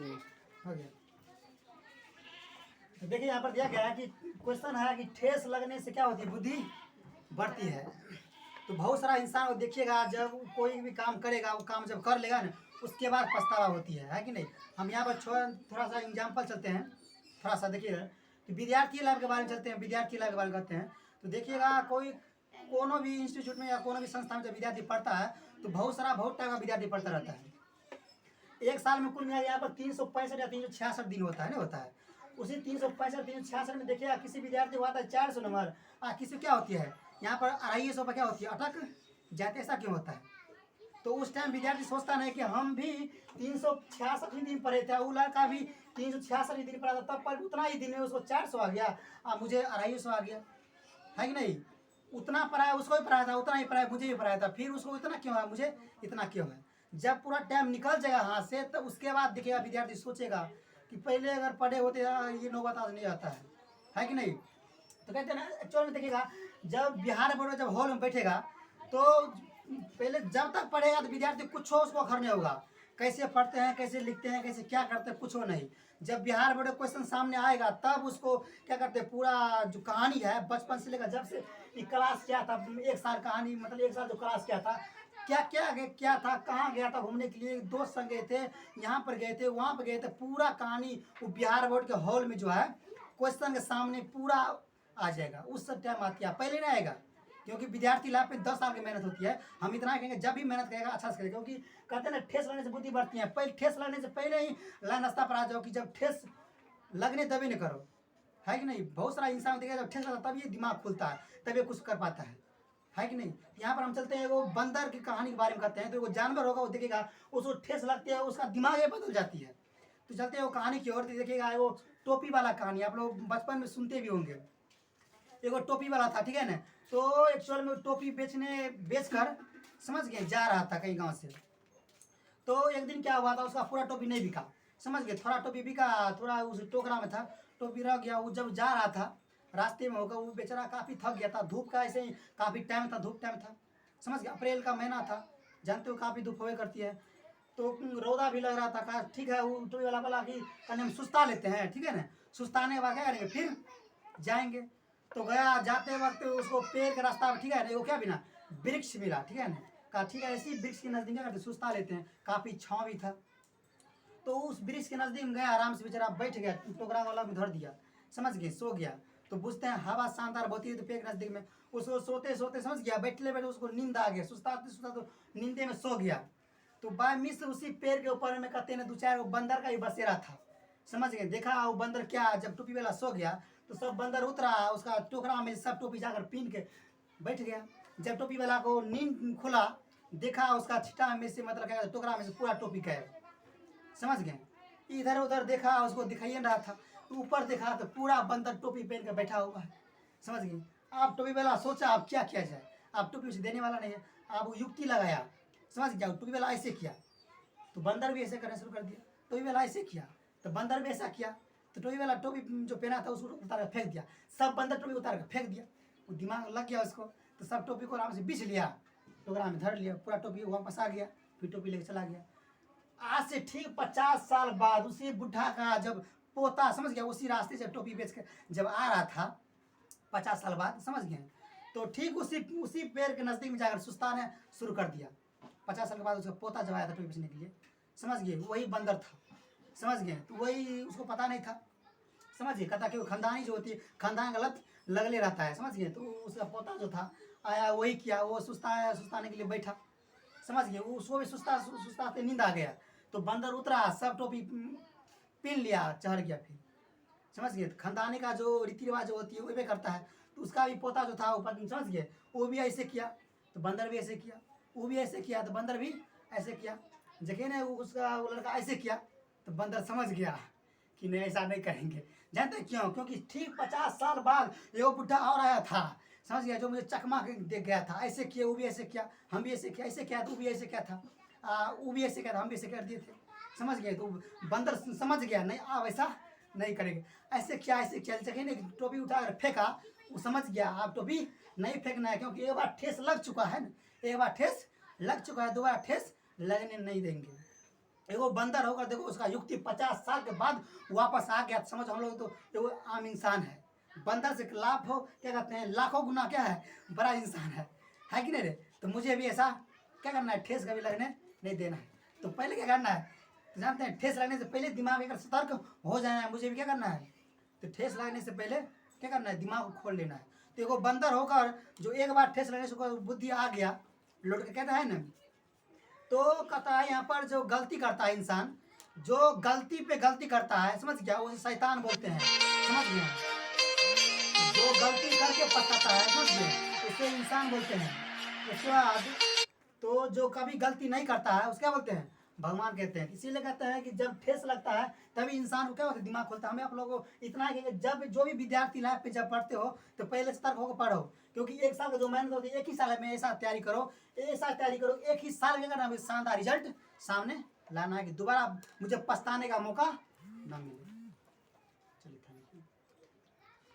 हो गया। तो देखिए यहाँ पर दिया गया है कि क्वेश्चन है कि ठेस लगने से क्या होती है, बुद्धि बढ़ती है। तो बहुत सारा इंसान देखिएगा जब कोई भी काम करेगा, वो काम जब कर लेगा ना उसके बाद पछतावा होती है कि नहीं। हम यहाँ पर थोड़ा सा एग्जाम्पल चलते हैं, थोड़ा सा देखिएगा कि विद्यार्थी लाइफ के बारे में चलते हैं, विद्यार्थी लाइफ के बारे में कहते हैं। तो देखिएगा कोई कोनो भी इंस्टीट्यूट में या कोनो भी संस्था में जब विद्यार्थी पढ़ता है तो बहुत टाइप का विद्यार्थी पढ़ता रहता है। एक साल में कुल मिला यहाँ पर 365 या 366 दिन होता है ना, होता है। उसी 365 366 में देखिएगा किसी विद्यार्थी को आता है 400 नंबर, किसी क्या होती है यहाँ पर 250 पर क्या होती है, अटक जाते। ऐसा क्यों होता है? तो उस टाइम विद्यार्थी सोचता नहीं कि हम भी 366 दिन पढ़े थे, वो लड़का भी 366 दिन पढ़ा था, तब पर उतना ही दिन में उसको 400 आ गया, मुझे 250 आ गया, है कि नहीं। उतना पढ़ाया उसको भी पढ़ाया था, उतना ही पढ़ाया मुझे भी पढ़ाया था, फिर उसको इतना क्यों है, मुझे इतना क्यों है। जब पूरा टाइम निकल जाएगा हाथ से तो उसके बाद देखिएगा विद्यार्थी सोचेगा कि पहले अगर पढ़े होते ये नौबत आज नहीं आता है कि नहीं। तो कहते हैं ना, एक्चुअल में देखिएगा जब बिहार बोर्ड जब हॉल में बैठेगा तो पहले जब तक पढ़ेगा तो विद्यार्थी कुछ हो उसको अखर नहीं होगा, कैसे पढ़ते हैं, कैसे लिखते हैं, कैसे क्या करते हैं, कुछ हो नहीं। जब बिहार बोर्ड क्वेश्चन सामने आएगा तब उसको क्या करते हैं, पूरा जो कहानी है बचपन से लेकर जब से क्लास क्या था, एक साल कहानी, मतलब एक साल जो क्लास क्या था, क्या था, कहाँ गया था घूमने के लिए, दोस्त संग गए थे, यहाँ पर गए थे, वहाँ पर गए थे, पूरा कहानी वो बिहार बोर्ड के हॉल में जो है क्वेश्चन के सामने पूरा आ जाएगा। उस टाइम आती है, पहले नहीं आएगा, क्योंकि विद्यार्थी लाइफ में 10 साल की मेहनत होती है। हम इतना कहेंगे जब भी मेहनत करेगा अच्छा से करेगा, क्योंकि कहते हैं ना ठेस लगने से बुद्धि बढ़ती है। पहले ठेस लगने से पहले ही लाइन रास्ता पर आ जाओ कि जब ठेस लगने तभी नहीं करो, है कि नहीं। बहुत सारा इंसान देखिएगा जब ठेस लगता है तब ये दिमाग खुलता है, तब ये कुछ कर पाता है कि नहीं। यहाँ पर हम चलते हैं वो बंदर की कहानी के बारे में कहते हैं। तो वो जानवर होगा, वो देखिएगा उसको ठेस लगती है, उसका दिमाग बदल जाती है। तो चलते हैं वो कहानी की ओर, देखिएगा वो टोपी वाला कहानी आप लोग बचपन में सुनते भी होंगे। एगो टोपी वाला था, ठीक है ना। तो एक्चुअल में टोपी बेचकर समझ गए जा रहा था कहीं गांव से। तो एक दिन क्या हुआ था, उसका पूरा टोपी नहीं बिका, समझ गए। थोड़ा टोपी बिका, थोड़ा उस टोकरा में था, टोपी रह गया। वो जब जा रहा था रास्ते में होगा, वो बेचारा काफ़ी थक गया था, धूप का ऐसे ही काफ़ी टाइम था, धूप टाइम था, समझ गया। अप्रैल का महीना था, जानते हो काफ़ी धूप होवे करती है। तो रौदा भी लग रहा था, कहा ठीक है, वो टोपी वाला बोला कि कहीं हम सुस्ता लेते हैं, ठीक है ना। सुस्ताने के बाद क्या करेंगे, फिर जाएंगे। तो गया, जाते वक्त उसको पेड़ के रास्ता में, ठीक है, वो क्या बिना वृक्ष मिला, ठीक है ना। कहा ठीक है, इसी वृक्ष के नजदीक क्या करते, सुस्ता लेते हैं, काफ़ी छाँव भी था। तो उस वृक्ष के नजदीक में गया, आराम से बेचारा बैठ गया, टोकरा वाला में धर दिया, समझ गए, सो गया। तो बुझते हैं हवा शानदार होती है, तो पेड़ के नजदीक में उसको सोते सोते समझ गया, बैठले बैठे उसको नींद आ गया, सुस्ताते सुस्ता तो नींदे में सो गया। तो बाय मिस उसी पेड़ के ऊपर में कहते हैं 2-4 वो बंदर का ही बसेरा था, समझ गए। देखा वो बंदर क्या, जब टोपी वाला सो गया तो सब बंदर उतरा, उसका टोकरा में सब टोपी जाकर पीन के बैठ गया। जब टोपी वाला को नींद खुला, देखा उसका छिटा में से, मतलब क्या टोकरा में से पूरा टोपी गायब, समझ गए। इधर उधर देखा, उसको दिखाई नहीं रहा था। ऊपर देखा तो पूरा बंदर टोपी पहन कर बैठा हुआ है, समझ गए। आप टोपी वाला सोचा अब क्या किया जाए, आप टोपी उसे देने वाला नहीं है, आप वो युक्ति लगाया, समझ गया। टोपी वाला ऐसे किया तो बंदर भी ऐसे करना शुरू कर दिया, टोपी वाला ऐसे किया तो बंदर भी ऐसा किया। तो टोपी वाला टोपी जो पहना था उसको उतार कर फेंक दिया, सब बंदर टोपी उतार कर फेंक दिया। वो दिमाग लग गया उसको, तो सब टोपी को आराम से बीछ लिया, टोकरा में धर लिया, पूरा टोपी वापस आ गया, फिर टोपी लेकर चला गया। आज से ठीक 50 साल बाद उसी बुढ़ा का जब पोता, समझ गया, उसी रास्ते से टोपी बेच कर जब आ रहा था 50 साल बाद, समझ गए। तो ठीक उसी पेड़ के नज़दीक में जाकर सुस्ताने शुरू कर दिया। 50 साल के बाद उसका पोता जब आया था टोपी बेचने के लिए, समझ गए, वही बंदर था, समझ गए। तो वही उसको पता नहीं था, समझ गए। कहता कि वो खानदानी जो होती है, खानदान गलत लगले रहता है, समझ गए। तो उसका पोता जो था आया, वही किया, वो सुस्ताने के लिए बैठा, समझ गए। उसको भी सुस्ताते नींद आ गया। तो बंदर उतरा, सब टोपी पीन लिया, चढ़ गया फिर, समझ गए। खानदानी का जो रीति रिवाज जो होती है वो भी करता है। तो उसका भी पोता जो था ऊपर, समझ गए, वो भी ऐसे किया तो बंदर भी ऐसे किया, वो भी ऐसे किया तो बंदर भी ऐसे किया। जगह ने उसका वो लड़का ऐसे किया तो बंदर समझ गया कि नहीं ऐसा नहीं करेंगे। जानते क्यों? क्योंकि ठीक 50 साल बाद एगो बुढ़ा और आया था, समझ गया, जो मुझे चकमा के देख गया था, ऐसे किया, वो भी ऐसे किया, हम भी ऐसे किया, ऐसे किया तो वो भी ऐसे किया था, वो भी ऐसे किया था, हम भी ऐसे कर दिए थे, समझ गए। तो बंदर समझ गया नहीं, आप ऐसा नहीं करेंगे, ऐसे किया, ऐसे किया। जगह ने टोपी उठा कर फेंका, वो समझ गया आप टोपी नहीं फेंकना है, क्योंकि एक बार ठेस लग चुका है ना, एक बार ठेस लग चुका है, दोबारा ठेस लगने नहीं देंगे। एगो बंदर होकर देखो उसका युक्ति 50 साल के बाद वापस आ गया, समझो हम लोग तो एगो आम इंसान है। बंदर से लाभ हो क्या कहते हैं, लाखों गुना क्या है, बड़ा इंसान है कि नहीं रे। तो मुझे भी ऐसा क्या करना है, ठेस कभी लगने नहीं देना है। तो पहले क्या करना है, तो जानते हैं ठेस लगने से पहले दिमाग अगर सतर्क हो जाना है, मुझे भी क्या करना है, तो ठेस लगने से पहले क्या करना है, दिमाग को खोल लेना है। तो एगो बंदर होकर जो एक बार ठेस लगने से उसको बुद्धि आ गया, लौट के कहता है ना, तो कहता है यहाँ पर जो गलती करता है इंसान, जो गलती पे गलती करता है, समझ गया, उसे शैतान बोलते हैं, समझ गए। जो गलती करके पछताता है, समझ गए, उसे इंसान बोलते हैं। उसके बाद तो जो कभी गलती नहीं करता है उसको क्या बोलते हैं, भगवान कहते हैं। इसीलिए कहते हैं कि जब ठेस लगता है तभी इंसान को क्या होता है, दिमाग खोलता है। हमें आप लोगों को इतना है कि जब जो भी विद्यार्थी लाइफ पे जब पढ़ते हो तो पहले सतर्क होकर पढ़ो, क्योंकि एक साल का जो मेहनत होती है, एक ही साल में ऐसा तैयारी करो, ऐसा तैयारी करो, एक ही साल में करना, शानदार रिजल्ट सामने लाना है कि दोबारा मुझे पछताने का मौका ना मिले। चलिए थैंक यू।